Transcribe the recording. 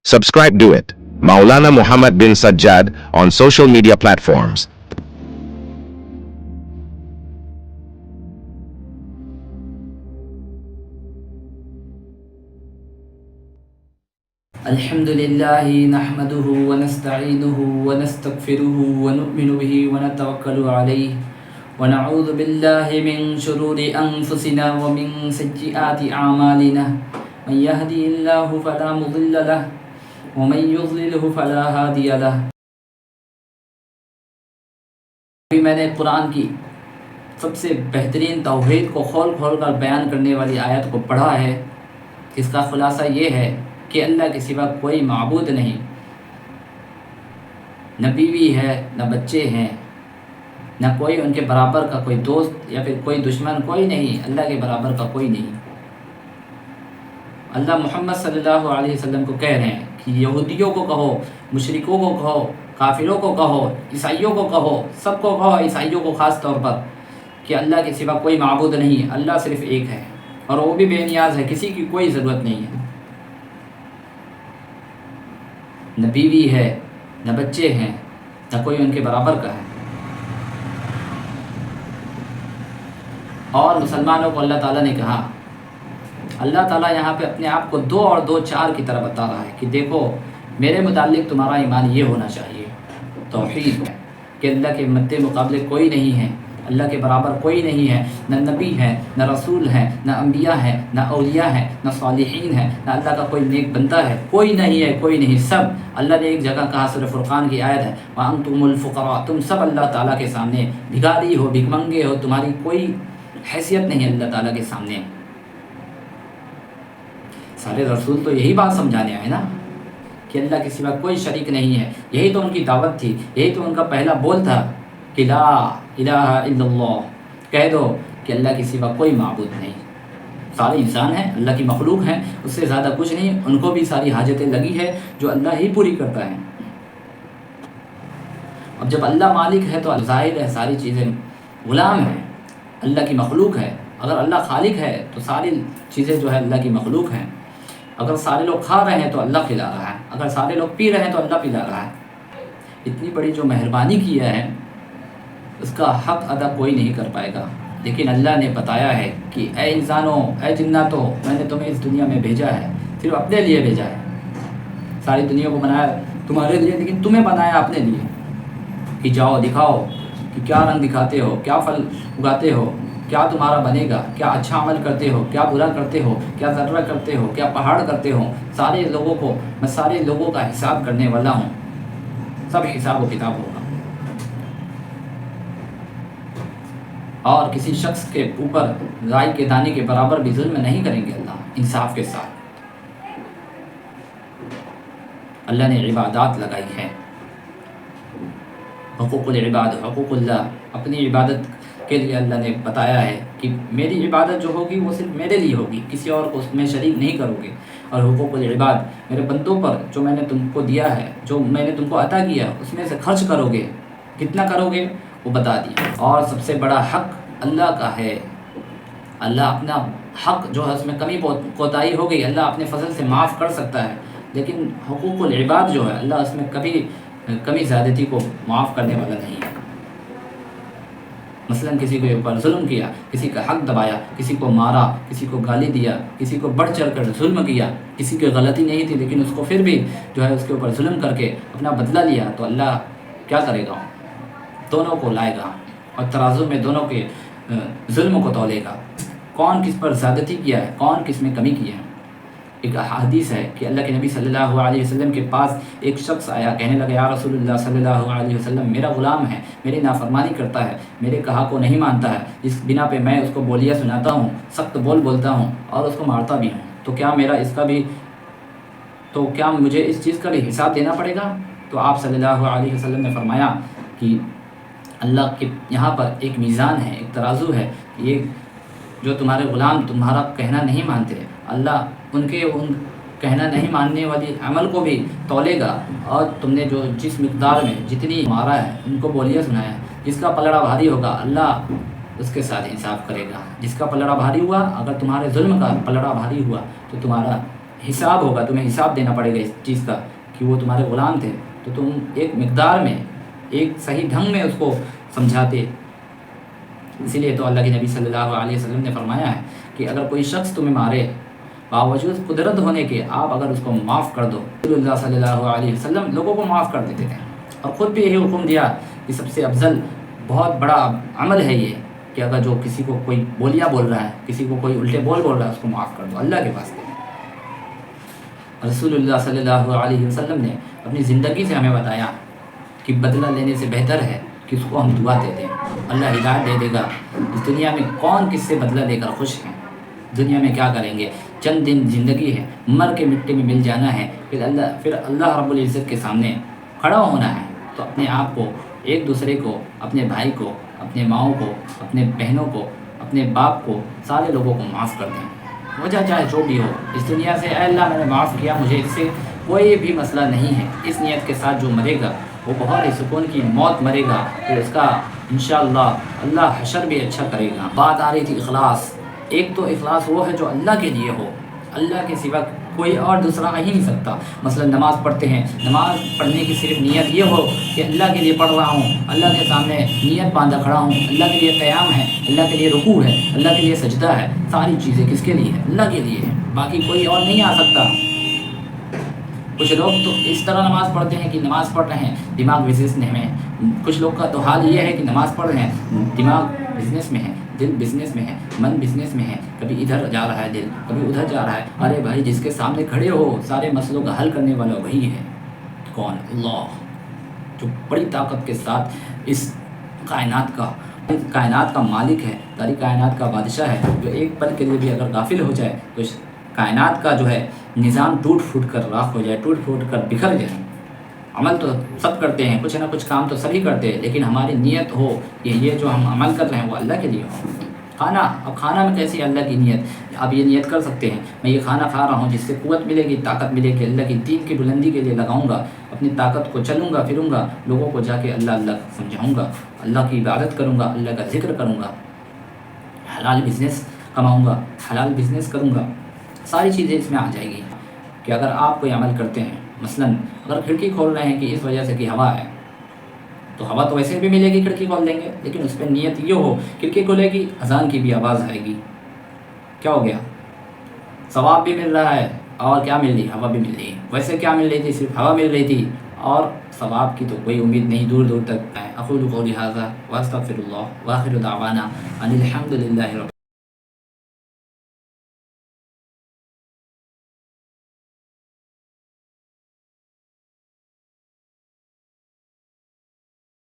Subscribe to it. Maulana Muhammad bin Sajjad on social media platforms. الحمد لله نحمده ونستعينه ونستغفره ونؤمن به ونتوكل عليه ونعوذ بالله من شرور أنفسنا ومن سيئات أعمالنا من يهدي الله فلا مضل له ومن يضلله فلا هادي له. ابھی میں نے قرآن کی سب سے بہترین توحید کو کھول کر بیان کرنے والی آیت کو پڑھا ہے. اس کا خلاصہ یہ ہے کہ اللہ کے سوا کوئی معبود نہیں، نہ بیوی ہے نہ بچے ہیں، نہ کوئی ان کے برابر کا کوئی دوست یا پھر کوئی دشمن، کوئی نہیں، اللہ کے برابر کا کوئی نہیں. اللہ محمد صلی اللہ علیہ وسلم کو کہہ رہے ہیں کہ یہودیوں کو کہو، مشرکوں کو کہو، کافروں کو کہو، عیسائیوں کو کہو، سب کو کہو، عیسائیوں کو خاص طور پر، کہ اللہ کے سوا کوئی معبود نہیں، اللہ صرف ایک ہے اور وہ بھی بے نیاز ہے، کسی کی کوئی ضرورت نہیں ہے، نہ بیوی ہے نہ بچے ہیں، نہ کوئی ان کے برابر کا ہے. اور مسلمانوں کو اللہ تعالیٰ نے کہا، اللہ تعالیٰ یہاں پہ اپنے آپ کو 2 اور 2 4 کی طرح بتا رہا ہے کہ دیکھو میرے متعلق تمہارا ایمان یہ ہونا چاہیے، توحید ہے کہ اللہ کے مد مقابلے کوئی نہیں ہے، اللہ کے برابر کوئی نہیں ہے، نہ نبی ہے نہ رسول ہے نہ انبیاء ہے نہ اولیاء ہے نہ صالحین ہے نہ اللہ کا کوئی نیک بندہ ہے، کوئی نہیں ہے، کوئی نہیں. سب اللہ نے ایک جگہ کہا، سورہ فرقان کی آیت ہے، وَأَنْتُمُ الْفُقَرَاء، تم سب اللہ تعالیٰ کے سامنے بھکاری ہو، بھیک منگے ہو، تمہاری کوئی حیثیت نہیں ہے اللہ تعالیٰ کے سامنے. سارے رسول تو یہی بات سمجھانے آئے نا کہ اللہ کے سوا کوئی شریک نہیں ہے. یہی تو ان کی دعوت تھی، یہی تو ان کا پہلا بول تھا کہ لا الہ الا اللہ، کہہ دو کہ اللہ کے سوا کوئی معبود نہیں. سارے انسان ہیں، اللہ کی مخلوق ہیں، اس سے زیادہ کچھ نہیں. ان کو بھی ساری حاجتیں لگی ہے جو اللہ ہی پوری کرتا ہے. اب جب اللہ مالک ہے تو ظاہر ہے ساری چیزیں غلام ہیں، اللہ کی مخلوق ہے. اگر اللہ خالق ہے تو ساری چیزیں جو ہے اللہ کی مخلوق ہیں. اگر سارے لوگ کھا رہے ہیں تو اللہ کھلا رہا ہے، اگر سارے لوگ پی رہے ہیں تو اللہ پلا رہا ہے. اتنی بڑی جو مہربانی کیا ہے اس کا حق ادا کوئی نہیں کر پائے گا. لیکن اللہ نے بتایا ہے کہ اے انسانوں، اے جناتوں، میں نے تمہیں اس دنیا میں بھیجا ہے، صرف اپنے لیے بھیجا ہے. ساری دنیا کو بنایا تمہارے لیے، لیکن تمہیں بنایا اپنے لیے کہ جاؤ دکھاؤ کہ کیا رنگ دکھاتے ہو، کیا پھل اگاتے ہو، کیا تمہارا بنے گا، کیا اچھا عمل کرتے ہو، کیا برا کرتے ہو، کیا ذرہ کرتے ہو، کیا پہاڑ کرتے ہو. سارے لوگوں کو میں سارے لوگوں کا حساب کرنے والا ہوں، سب حساب و کتاب ہوگا. اور کسی شخص کے اوپر رائی کے دانے کے برابر بھی ظلم نہیں کریں گے اللہ، انصاف کے ساتھ. اللہ نے عبادات لگائی ہے، حقوق العباد، حقوق اللہ، اپنی عبادت کے لیے اللہ نے بتایا ہے کہ میری عبادت جو ہوگی وہ صرف میرے لیے ہوگی، کسی اور کو اس میں شریک نہیں کرو گے. اور حقوق العباد، میرے بندوں پر جو میں نے تم کو دیا ہے، جو میں نے تم کو عطا کیا، اس میں سے خرچ کرو گے، کتنا کرو گے وہ بتا دیا. اور سب سے بڑا حق اللہ کا ہے. اللہ اپنا حق جو ہے اس میں کمی کوتاہی ہو گئی، اللہ اپنے فضل سے معاف کر سکتا ہے. لیکن حقوق العباد جو ہے اللہ اس میں کبھی کمی زیادتی کو معاف کرنے والا نہیں ہے. مثلا کسی کے اوپر ظلم کیا، کسی کا حق دبایا، کسی کو مارا، کسی کو گالی دیا، کسی کو بڑھ چڑھ کر ظلم کیا، کسی کی غلطی نہیں تھی لیکن اس کو پھر بھی جو ہے اس کے اوپر ظلم کر کے اپنا بدلہ لیا، تو اللہ کیا کرے گا؟ دونوں کو لائے گا اور ترازو میں دونوں کے ظلم کو تولے گا. کون کس پر زیادتی کیا ہے، کون کس میں کمی کی ہے. ایک حدیث ہے کہ اللہ کے نبی صلی اللہ علیہ وسلم کے پاس ایک شخص آیا، کہنے لگا یا رسول اللہ صلی اللہ علیہ وسلم، میرا غلام ہے، میری نافرمانی کرتا ہے، میرے کہا کو نہیں مانتا ہے، اس بنا پہ میں اس کو بولیاں سناتا ہوں، سخت بولتا ہوں اور اس کو مارتا بھی ہوں، تو کیا مجھے اس چیز کا بھی حساب دینا پڑے گا؟ تو آپ صلی اللہ علیہ وسلم نے فرمایا کہ اللہ کے یہاں پر ایک میزان ہے، ایک ترازو ہے. یہ جو تمہارے غلام تمہارا کہنا نہیں مانتے، اللہ ان کہنا نہیں ماننے والی عمل کو بھی تولے گا. اور تم نے جو جس مقدار میں جتنی مارا ہے، ان کو بولیاں سنایا ہے، جس کا پلڑا بھاری ہوگا اللہ اس کے ساتھ انصاف کرے گا. جس کا پلڑا بھاری ہوا، اگر تمہارے ظلم کا پلڑا بھاری ہوا تو تمہارا حساب ہوگا، تمہیں حساب دینا پڑے گا اس چیز کا کہ وہ تمہارے غلام تھے تو تم ایک مقدار میں، ایک صحیح ڈھنگ میں اس کو سمجھاتے۔ اسی لیے تو اللہ کے نبی صلی اللہ علیہ وسلم نے فرمایا ہے کہ اگر کوئی شخص تمہیں مارے باوجود قدرت ہونے کے، آپ اگر اس کو معاف کر دو، رسول اللہ صلی اللہ علیہ وسلم لوگوں کو معاف کر دیتے تھے، اور خود بھی یہی حکم دیا کہ سب سے افضل بہت بڑا عمل ہے یہ کہ اگر جو کسی کو کوئی بولیاں بول رہا ہے، کسی کو کوئی الٹے بول رہا ہے، اس کو معاف کر دو اللہ کے واسطے۔ رسول اللہ صلی اللہ علیہ وسلم نے اپنی زندگی سے ہمیں بتایا کہ بدلہ لینے سے بہتر ہے کہ اس کو ہم دعا دے دیں، اللہ ہدایت دے دے گا۔ اس دنیا میں کون کس سے بدلہ لے کر خوش ہے؟ دنیا میں کیا کریں گے؟ چند دن زندگی ہے، مر کے مٹی میں مل جانا ہے، پھر اللہ رب العزت کے سامنے کھڑا ہونا ہے۔ تو اپنے آپ کو، ایک دوسرے کو، اپنے بھائی کو، اپنے ماؤں کو، اپنے بہنوں کو، اپنے باپ کو، سارے لوگوں کو معاف کر دیں، وجہ چاہے جو بھی ہو۔ اس دنیا سے اے اللہ میں نے معاف کیا، مجھے اس سے کوئی بھی مسئلہ نہیں ہے، اس نیت کے ساتھ جو مرے گا وہ بہت ہی سکون کی موت مرے گا، پھر اس کا انشاءاللہ اللہ حشر بھی اچھا کرے گا۔ بات آ رہی تھی اخلاص۔ ایک تو اخلاص وہ ہے جو اللہ کے لیے ہو، اللہ کے سوا کوئی اور دوسرا آ ہی نہیں سکتا۔ مثلا نماز پڑھتے ہیں، نماز پڑھنے کی صرف نیت یہ ہو کہ اللہ کے لیے پڑھ رہا ہوں، اللہ کے سامنے نیت باندھا کھڑا ہوں، اللہ کے لیے قیام ہے، اللہ کے لیے رکوع ہے، اللہ کے لیے سجدہ ہے، ساری چیزیں کس کے لیے ہیں؟ اللہ کے لیے ہے، باقی کوئی اور نہیں آ سکتا۔ کچھ لوگ تو اس طرح نماز پڑھتے ہیں کہ نماز پڑھ رہے ہیں دماغ بزنس میں ہے، کچھ لوگ کا تو حال یہ ہے کہ نماز پڑھ رہے ہیں دماغ بزنس میں ہے، دل بزنس میں ہے، من بزنس میں ہے، کبھی ادھر جا رہا ہے دل، کبھی ادھر جا رہا ہے۔ ارے بھائی، جس کے سامنے کھڑے ہو سارے مسئلوں کا حل کرنے والا وہی ہے۔ کون؟ اللہ، جو بڑی طاقت کے ساتھ اس کائنات کا مالک ہے، ساری کائنات کا بادشاہ ہے، جو ایک پل کے لیے بھی اگر غافل ہو جائے تو اس کائنات کا جو ہے نظام ٹوٹ پھوٹ کر راکھ ہو جائے، ٹوٹ پھوٹ کر بکھر جائے۔ عمل تو سب کرتے ہیں، کچھ نہ کچھ کام تو سبھی کرتے ہیں، لیکن ہماری نیت ہو کہ یہ جو ہم عمل کر رہے ہیں وہ اللہ کے لیے ہو۔ کھانا میں کیسی اللہ کی نیت؟ آپ یہ نیت کر سکتے ہیں میں یہ کھانا کھا رہا ہوں جس سے قوت ملے گی، طاقت ملے گی، اللہ کی دین کی بلندی کے لیے لگاؤں گا، اپنی طاقت کو چلوں گا پھروں گا، لوگوں کو جا کے اللہ اللہ سمجھاؤں گا، اللہ کی عبادت کروں گا، اللہ کا ذکر کروں گا، حلال بزنس کماؤں گا، حلال بزنس کروں گا۔ ساری چیزیں اس میں آ جائے گی کہ اگر آپ کوئی عمل کرتے ہیں، مثلا اگر کھڑکی کھول رہے ہیں کہ اس وجہ سے کہ ہوا ہے، تو ہوا تو ویسے بھی ملے گی، کھڑکی کھول دیں گے، لیکن اس پہ نیت یہ ہو کھڑکی کھولے گی، اذان کی بھی آواز آئے گی، کیا ہو گیا؟ ثواب بھی مل رہا ہے اور کیا مل رہی؟ ہوا بھی مل رہی ہے۔ ویسے کیا مل رہی تھی؟ صرف ہوا مل رہی تھی، اور ثواب کی تو کوئی امید نہیں، دور دور تک۔ اقول قولی ھذا واستغفر اللہ وآخر دعوانا ان الحمد للہ رب